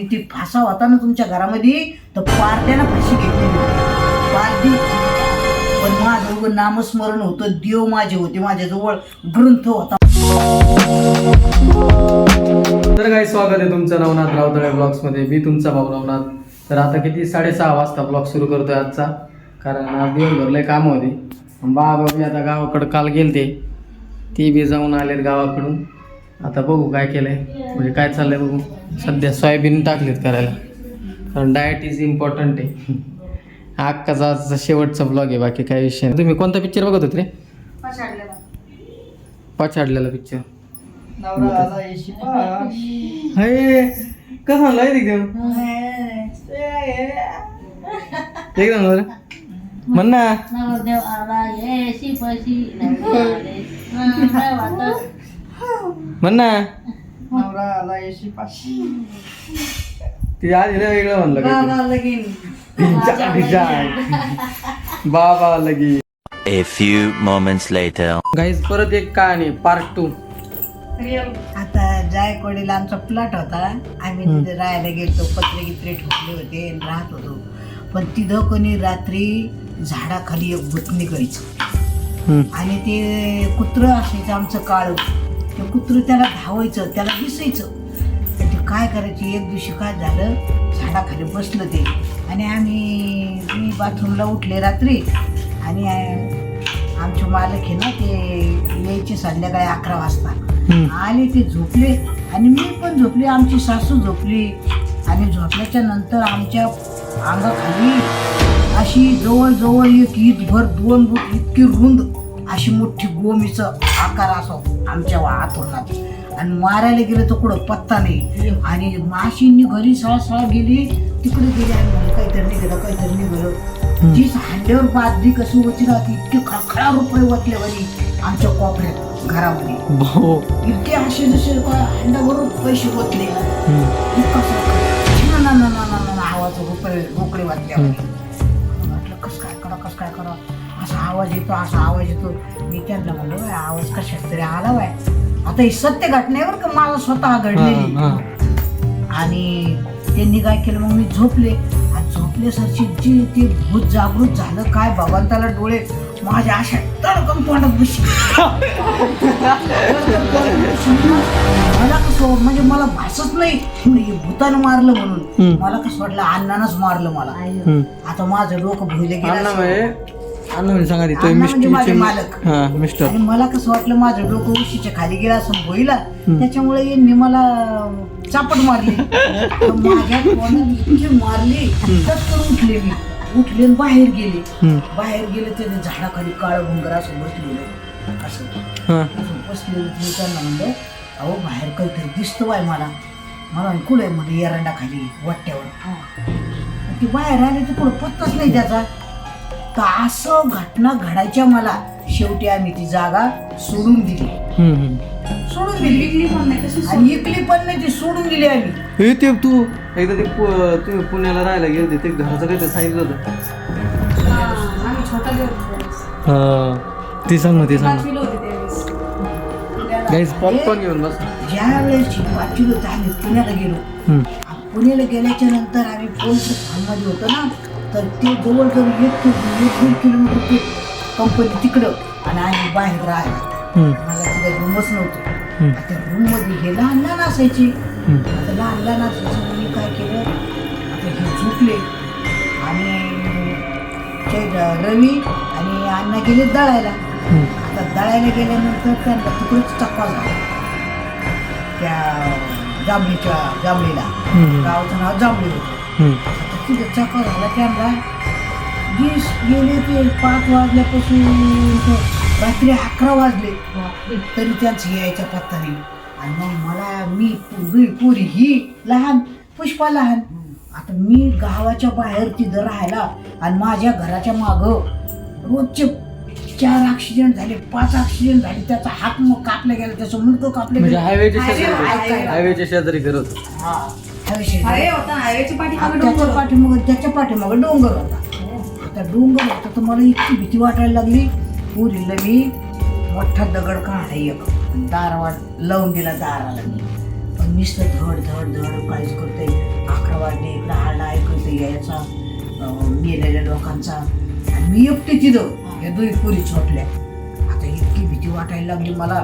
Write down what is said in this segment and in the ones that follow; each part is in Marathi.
ती फासा होता ना तुमच्या घरामध्ये तर पारड्यानं फाशी घेतलेली पारडी. पण माझं नामस्मरण होतं, देव माझे होते, माझ्याजवळ ग्रंथ होता. तर काय स्वागत आहे तुमचं नवनाथ रावतळे ब्लॉग्स मध्ये. मी तुमचा भाऊ नवनाथ. तर आता किती 6:30 वाजता ब्लॉग सुरू करतोय आजचा, कारण आज दिवसभर लय काम होते. बाबा बी आता गावाकडं काल गेलते, ती बी जाऊन आलेत गावाकडून. आता बघू काय केलंय, म्हणजे काय चाललंय बघू. सध्या सोयाबीन टाकलीत करायला, कारण डाएट इज इम्पॉर्टंट आहे. अक्काचा आजचा शेवटचा ब्लॉग आहे, बाकी काय विषय नाही. तुम्ही कोणता पिक्चर बघत होते रे? पछाडलेला पिक्चर. कसं म्हणलं एकदम बरं म्हण ना. म्हण ना. ती आधी वेगळं म्हणलं बाबा लगी. A few moments later. Guys परत एक कहाणी पार्ट 2. आता जायकवाडीला आमचा प्लॉट होता, आम्ही तिथे राहायला गेलो, पत्रे गित्रे ठोकले होते आणि राहत होतो. पण तिथं कोणी रात्री झाडाखाली एक भूत निघायचं आणि ते कुत्रं असायचं आमचं काळं. ते कुत्रं त्याला धावायचं, त्याला दिसायचं. तर ते काय करायचे, एक दिवशी काय झालं, झाडाखाली बसलं ते आणि मी बाथरूमला उठले रात्री आणि आमचे मालक आहे ना ते यायचे संध्याकाळी 11 वाजता. आले ते झोपले आणि मी पण झोपले, आमची सासू झोपली. आणि झोपल्याच्या नंतर आमच्या अंगाखाली अशी जवळजवळ एक ईदभर 2 फूट इतकी रुंद अशी मोठी गोमीचा आकार असो आमच्या हातोरणात. आणि मारायला गेलं तर कुठं पत्ता नाही. आणि माशींनी घरी सळा गेली, तिकडे गेली आणि म्हणलं काहीतरी निघालं. जी हांड्यावर बादली कशी होती राहते, इतके खळखळा रुपये वतले वरी आमच्या कोपऱ्यात घरामध्ये. इतके असे जसे हांड्यावरून पैसे वतले, आवाज रोकडे वाटले. म्हटलं कस काय करा असा आवाज येतो. मी त्यांना म्हणलो आवाज कशात तरी आला बाय. आता ही सत्य घटनेवर का मला स्वतः घडलेली. आणि त्यांनी काय केलं, मग मी झोपले. झोपल्यासारखी जी ते भूत जागृत झालं काय भगवंताला डोळे माझ्या अशा तडकन तोंडात बसले. मला कसं म्हणजे मला भासच नाही भूतानं मारलं म्हणून. मला कसं वाटलं अण्णानंच मारलं मला. आता माझं डोकं भुईले गेलं. माझे मालक. आणि मला कसं वाटलं माझं डोकं उशीच्या खाली गेलं असं भोईला, त्याच्यामुळे यांनी मला चापट मारली. माझ्या तोंडात मारली उठले. मी उठले आणि बाहेर गेले ते झाडाखाली काळं भुंगर असं बसलेलं असं बसलेलं. त्यांना म्हणलं अहो बाहेर काहीतरी दिसतं बाय मला कुठे म्हणजे एरंडा खाली वाट्यावर. ती बाहेर आली तर कुठं पत्ताच नाही त्याचा. तर असं घटना घडायच्या मला शेवटी आम्ही ती जागा सोडून दिली आणि इकली पण नाही, ती सोडून दिली आम्ही. ते तू एकदा ते तुम्ही पुण्याला राहायला गेले ते घराचं काही सांगितलं होतं. ते सांग पॉपकॉर्न घेऊन बस. ज्या वेळेस 5 किलो झाले पुण्याला गेल्याच्या नंतर आम्ही पोलीस फार्ममध्ये होतो ना, तर ते जवळजवळ 1-2 किलोमीटर ते कंपनी तिकडं आणि आम्ही बाहेर राहायला. मला तिथे रूमच नव्हतं. त्या रूममध्ये हे लहान असायचे. आता लहान असायचे. मी काय केलं, आता हे झोपले आणि रवी आणि अण्णा गेले दळायला. आता दळायला गेल्यानंतर त्यांना तिकडेच चक्का झाला त्या जांभळीला. गावाचं नाव जांभळी होतं. तिथे चक्का झाला त्यांना. गेले ते 5 वाजल्यापासून रात्री 11 वाजले तरी त्यांचं यायचा पत्ता नाही. आणि मग मला मी पुरी ही लहान पुष्पा लहान. आता मी गावाच्या बाहेर तिथं राहायला आणि माझ्या घराच्या मागं रोजचे 4 ॲक्सिडेंट झाले, 5 ॲक्सिडेंट झाले. त्याचा हात मग कापला गेला, त्याचं मुंडकं कापलं गेलं. हायवेच्या शेजारी करत. त्याच्या पाठीमागं डोंगर होता. आता डोंगर होता तर मला इतकी भीती वाटायला लागली. पुरीला मी मोठा दगड काढला एक दारावर लावून दिला दाराला मी. पण नुसतं धड धड धड काहीच करते. 11 वाजले, इकडं हाडा ऐकते यायचा मेलेल्या लोकांचा. आणि मी एकटी तिथं या दोन पुरी छोटल्या. आता इतकी भीती वाटायला लागली मला.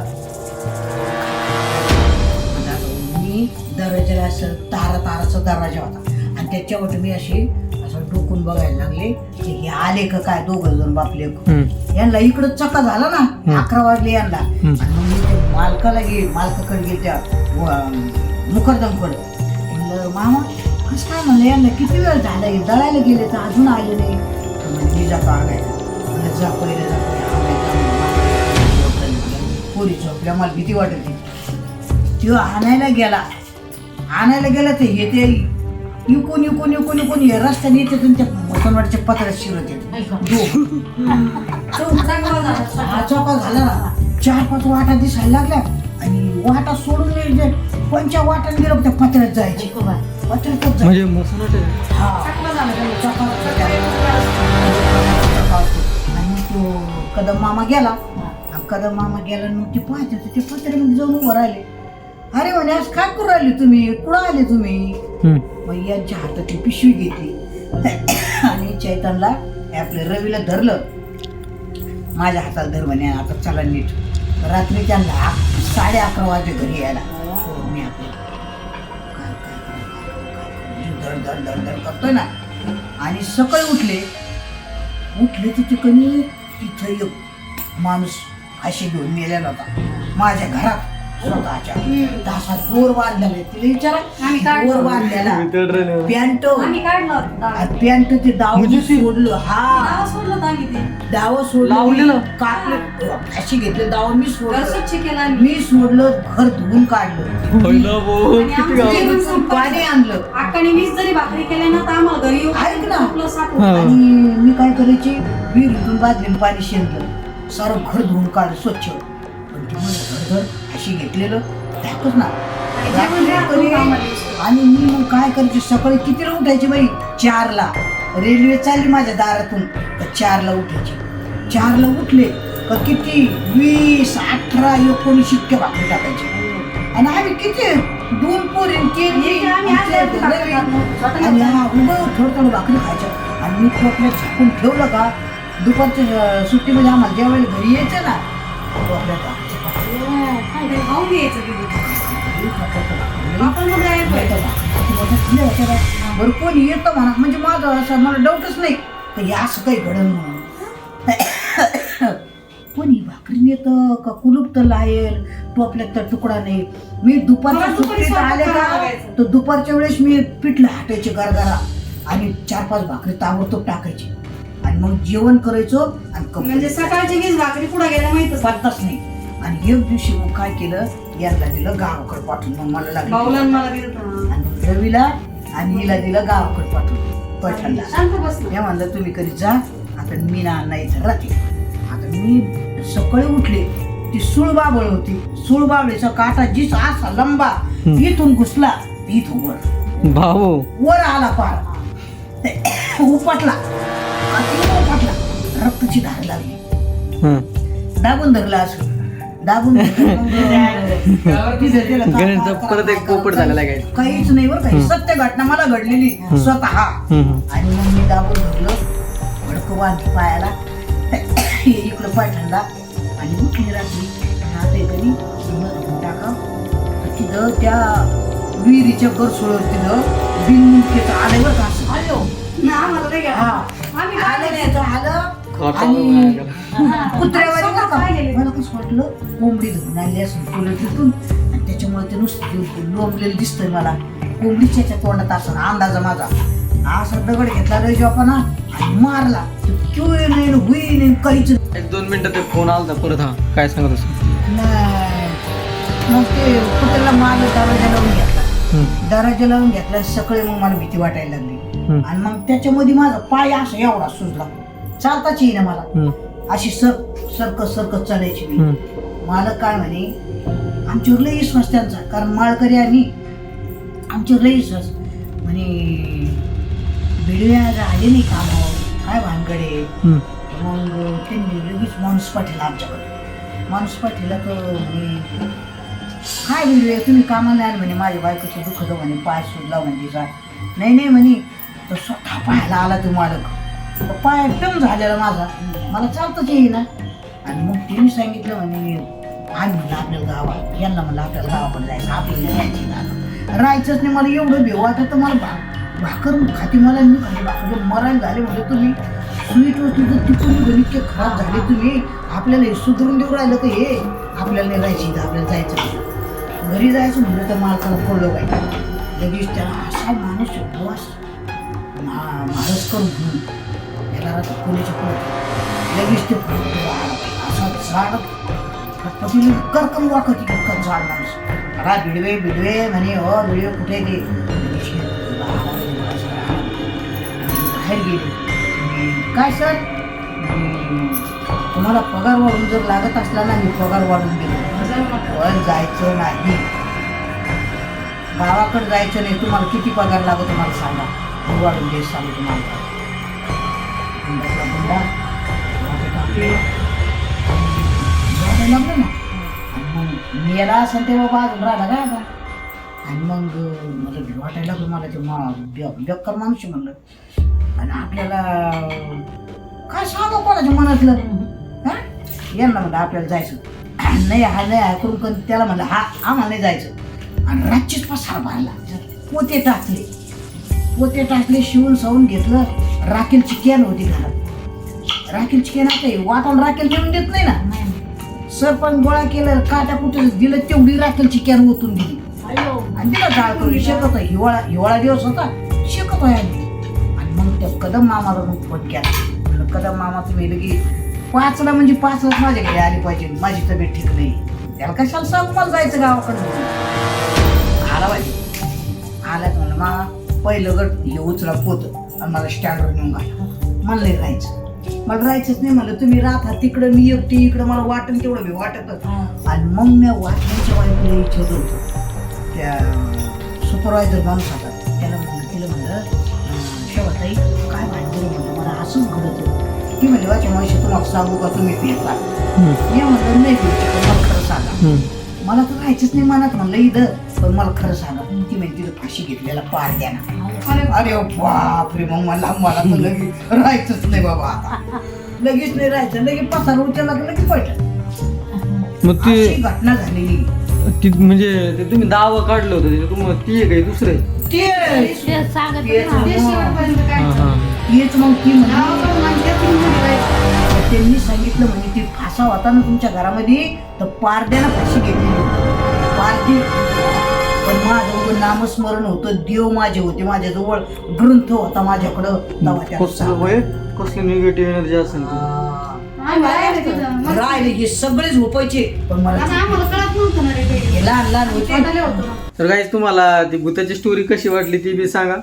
मी दरवाजाला असं ताराचा दरवाजा होता आणि त्याच्यावर मी असं डोकून बघायला लागले की हे आले का काय दोघं जण बापले. यांना इकडं चक्का झाला ना 11 वाजले यांना. आणि मग मी ते मालकाकडे गेले त्या मुखर्दमकडे. म्हणलं मामा कसं काय म्हणलं यांना किती वेळ झाला दळायला गेले तर अजून आले नाही. मी जातो आणायला. म्हणलं जा पहिले जा पोरी झोपल्या मला भीती वाटत होती. तो आणायला गेला ते हे ते इकून हे रस्त्याने येते तुमच्या मुसलमानच्या पत्रात शिरते. चौका झाला ना 4-5 वाटा दिसायला लागल्या आणि वाटा सोडून कोणच्या वाटाने गेलो त्या पत्र्यात जायचे. पत्र्यातच म्हणजे आणि तो कदम मामा गेला आणि मग ते पाहते ते पत्र्यामध्ये जाऊन उभं राहिले. अरे म्हणे आज काय करू राहिले तुम्ही, कुठं आले तुम्ही. मग यांच्या हातातली पिशवी घेतली आणि चैतनला आपल्या रवीला धरलं. माझ्या हाताला धर म्हणे आता चला नीट. रात्री त्यांना 11:30 वाजले घरी यायला. मी आपलं धड धड धड धड करतोय ना. आणि सकाळी उठले तर तिथं एक माणूस फाशी घेऊन मेलेला होता माझ्या घरात स्वतःच्या. तासात दोर बांधलेले. तिला विचारा दोर बांधलेला पॅन्ट ते दाव सोडलं. दाव सोडलं कापलं अशी घेतले दाव मी सोडलं घर धुवून काढलं पाणी आणलं. ऐक ना. आणि मी काय करायची विहिरीतून बादलीनं पाणी शेंदलं सारं घर धुवून काढलं स्वच्छ. पण ती मला अशी घेतलेलं त्यातच ना. आणि मी मग काय करायची सकाळी कितीला उठायची बाई 4ला. रेल्वे चालली माझ्या दारातून तर 4ला उठायची. 4ला उठले का किती 20, 18, 19 इतके भाकरी टाकायचे. आणि आम्ही किती 2 पोरी 3 आणि हा उभं थोडं भाकरी खायच्या. आणि मी टोपल्यात झाकून ठेवलं का दुपारच्या सुट्टीमध्ये आम्हाला जेवायला घरी यायचं ना टोपल्यात बरं कोणी येतं म्हणा. म्हणजे माझं असं मला डाऊटच नाही तर हे असं काही घडण म्हणून. कोणी भाकरी येतं का कुलूप तर लायल टोपल्यात तर तुकडा नाही. मी दुपारच्या सुट्टीत आले का तर दुपारच्या वेळेस मी पिठलं हाटायचे गरगरा आणि 4-5 भाकरी ताबडतोब टाकायची आणि मग जेवण करायचो. आणि म्हणजे सकाळची 20 भाकरी पुढे गेल्या माहितच पत्ताच नाही. आणि एक दिवशी मग काय केलं यांना दिलं गावाकडे पाठवून. मग मला लागलं आणि रवीला आणि हिला दिलं गावाकडे पाठवून पैठणला. मी म्हणलं तुम्ही कधी जा आता मी ना इथं राहते. आता मी सकाळी उठले ती सुळबाबळ होती. सुळबाबळीचा काटा जी असा लंबा इथून घुसला इथून वर आला पार उपटला रक्ताची धार लागली. दाबून धरला असं दाबून परत एक पोपट झालेला आहे. काहीच नाही बरं काही सत्य घटना मला घडलेली स्वतः. आणि मग मी दाबून धरलं भडकं बांधली पायाला इकडं पैठणला आणि उठली रात्री. आता कधी टाका तिथं त्या विहिरीच्या गरसोळ तिथं बिनमुखेचं आलं बरं का असं आलं. आणि कुत्र्यावर मला कसं वाटलं कोंबडी धरून आणली असं फुलं तिथून आणि त्याच्यामुळे ते नुसतं लोंबलेलं दिसतंय मला. कोंबडीच्या तोंडात असं अंदाजा माझा असा दगड घेतला रजवापाना आणि मारला. किंवा नाही हुई नाही काहीच. 1-2 मिनिटं ते फोन आला होता परत. काय सांगत असं नाही. मग ते कुत्र्याला मारलं दरवाजा लावून घेतला सकाळी. मग मला भीती वाटायला लागली आणि मग त्याच्यामध्ये माझा पाय असा एवढा सुजला. चालताच येईना मला. अशी सरकत चालायची मी. मला काय म्हणे आमच्यावर लई विश्वास त्यांचा कारण माळकरी आम्ही आमच्यावर लई विश्वास म्हणे भिडव्या आले नाही कामावर काय भानगडे. मग त्यांनी लगेच माणूस पाठवला आमच्याकडे. माणूस पाठवला तर काय बिडवे तुम्ही कामाला नाही आले म्हणे माझ्या बायकोचं दुखतं म्हणे पाय सुजला म्हणजे जा नाही म्हणे तर स्वतः पाहायला आला तो मालक तर पाय एकदम झालेला माझा मला चालतंच येईना आणि मग तिने सांगितलं म्हणे आम्ही म्हणलं आपल्याला गावात यांना म्हणलं आपल्याला गावाकडे जायचं आपल्याला यायची झालं राहायचंच नाही मला एवढं भेव वाटत तर मला भाकर खाती मला मी खाली भाकर मरायला झाले म्हणजे तुम्ही स्वीट वस्तू तर तिकडून घरी इतके खराब झाले तुम्ही आपल्याला हे सुधरून देऊ राहिलं तर हे आपल्याला नाही राहायची इथं आपल्याला जायचं घरी जायचं म्हणलं तर मालकाला पडलं पाहिजे लगेच त्याला असा माणूस उपवास मारस करून घेऊन याला राहतं कोणाच्या पुढे लगेच ते असा झाड फटफटीने करकम वाकत इतकं झाड माणूस अरा बिडवे म्हणे हो बिडवे कुठे ते बाहेर गेले काय सर तुम्हाला पगार वाढून जर लागत असला ना मी पगार वाढून गेलो पण जायचं नाही गावाकडे जायचं नाही तुम्हाला किती पगार लागतो तुम्हाला सांगा मी वाढून देत सांगू तुम्हाला लागलं ना मी याला असं ते बाबा अजून राहिला काय आता आणि मग मला भीती वाटायला लागलं मला ते बेकार माणूस म्हणलं आणि आपल्याला काय सांगा कोणाच्या मनातलं हा यांना म्हणलं आपल्याला जायचं नाही ऐकून पण त्याला म्हणलं आम्हाला नाही जायचं आणि रातचीच पसार मारला पोते टाकले शिवून सावून घेतलं राखेलची कॅन होती घरात राखेलची कॅन आता वाटाला राखेल घेऊन देत नाही ना सरपंच गोळा केलं काट्या कुठे दिलं तेवढी राखेलची कॅन ओतून दिली आणि तिला जाळ करून शेकत हिवाळा दिवस होता शेकत आहे आणि मग त्या कदम मामाला मग फोन केला कदम मामा तुम्ही लगी 5ला म्हणजे 5लाच माझ्याकडे आली पाहिजे माझी तब्येत ठीक नाही त्याला कशाला सांगू मला जायचं गावाकडे आला पाहिजे आलाच म्हणलं मा पहिलं गट हे उचला पोत आणि मला स्टँडवर नेऊन घाला मला नाही राहायचं मला राहायचंच नाही म्हणलं तुम्ही राहता तिकडं मी एकटी इकडं मला वाटन तेवढं मी वाटत आणि मग मी वाटण्याच्या बायकोला इच्छित होतो त्या सुपरवायझर माणूस होता त्याला म्हणलं शेवटाई काय भांडलं म्हणलं मला असंच घडत ती म्हणली वाच्या मावशी तुम्हाला सांगू का तुम्ही पिता मी म्हणलं नाही पियची पण मला खरं सांगा मला तर राहायचंच नाही मनात म्हणलं इथं पण मला खरं सांगा ती म्हणजे तिथं फाशी घेतलेला पार द्या ना अरे बापरे मग मला तर लगेच राहायचंच नाही बाबा आता लगेच नाही राहायचं लगेच पसार उचलला लगेच पडलं मग ती घटना झालेली ती म्हणजे ते तुम्ही दावा काढलं होतं तुम्हाला ती आहे काही दुसरे तेच मग ती त्यांनी सांगितलं म्हणजे ती फासा होता ना तुमच्या घरामध्ये तर पारद्याला फाशी घेतलेली पारदी पण माझं नामस्मरण होतं देव माझे होते माझ्याजवळ ग्रंथ होता माझ्याकडं कसली निगेटिव्ह एनर्जी असेल राहिले हे सगळे झोपायचे पण मला लहान होते. तर गाईज तुम्हाला ती भूताची स्टोरी कशी वाटली ती बी सांगा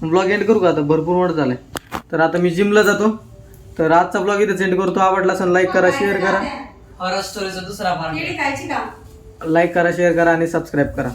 ब्लॉग एंड करू का आता भरपूर मोठं झालंय तर आता मी जिमला जातो तर आजचा ब्लॉग इथे सेंड करतो आवडला असेल लाईक करा शेअर करा हॉरर स्टोरीचा दुसरा भाग लाईक करा शेअर करा आणि सबस्क्राईब करा